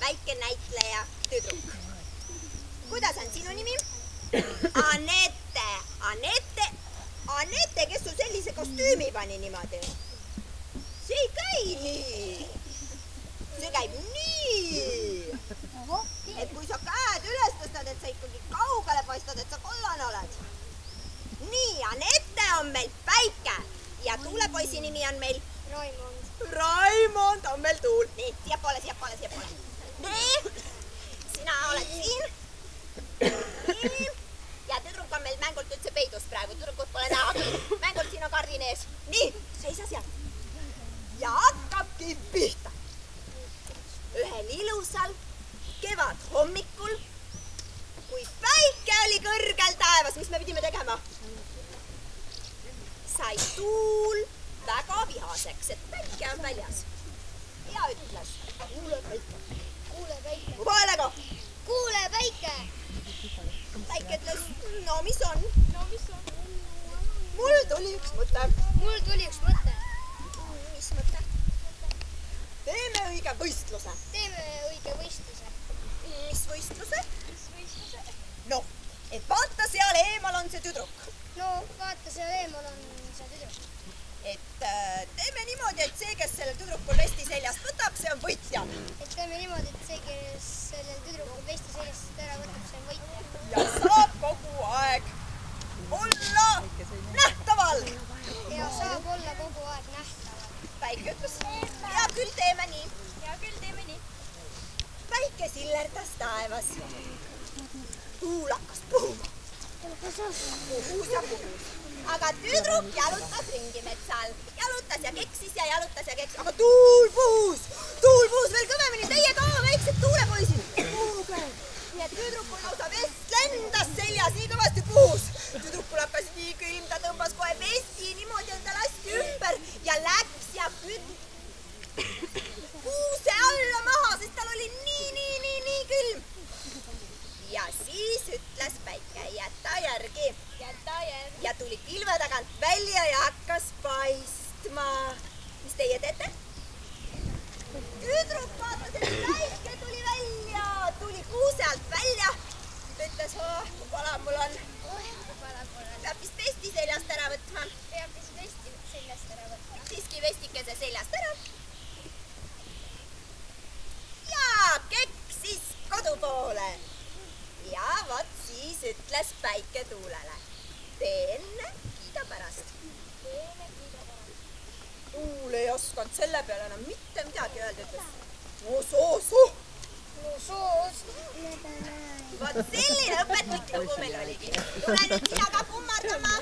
väike näitleja tüdruk. Kuidas on sinu nimi? Anette. Anette, kes su sellise kostüümi pani niimoodi? See ei käi nii. See käib nii. Et kui sa käed üles tõstad, et sa ikkagi kaugele paistad, et sa kollane oled. Nii, Anette on meil Päike ja tuulepoisi nimi on meil Raimond on meil Tuul. Nii, siiapoole. Nii, sina oled siin. Nii, ja tüdruk on meil mängult üldse peidus praegu. Tüdrukut pole näha, mängult siin on kardin ees. Nii, seisa seal. Ja hakkabki pihta. Ühel ilusal kevadhommikul, kui päike oli kõrgel taevas, mis me pidime tegema? Sai Tuul väga vihaseks, et päike on väljas. Ja ütles, kuule Päike. Mu poelega. Kuule Päike. Päike ütles, no mis on? Mul tuli üks mõte. Mis mõte? Teeme õige võistluse. Mis võistluse? Noh, et vaata seal eemal on see tüdruk. Et teeme niimoodi, et see, kes sellel tüdrukul vesti seljast võtab, see on võitja. Ja saab kogu aeg olla nähtaval. Päike ütles, hea küll teeme nii. Päike sillerdas taevas. Tuul hakkas puhuma. Puhus. Aga tüdruk jalutas ringi metsal. Jalutas ja keksis. Aga tuul puhus veel kõvemini. Teie ka, väiksed tuulepoisid. Puhuge. Nii et tüdrukul lausa vest lendas seljas, nii kõvasti puhus. Tüdrukul hakkas nii külm, ta tõmbas kohe vesti niimoodi endale hästi ümber ja läks ja kuuse alla maha, sest tal oli nii külm. Ja siis ütles Päike, jäta järgi. Ja tuli pilve tagant välja ja hakkas paistma. Mis teie teete? Tüdruk vaatas, et Päike tuli välja, tuli kuuse alt välja. Ta ütles, kui pala mul on. Peab vist vesti seljast ära võtma. Siiski vestikese seljast ära. Ja keksis kodu poole. Ja vot siis ütles Päike Tuulele. Tee enne, kiida pärast. Tuul ei osanud selle peale enam mitte midagi öelda, ütles. Vot selline õpetlik lugu meil oligi. Tule nüüd sina ka kummardama.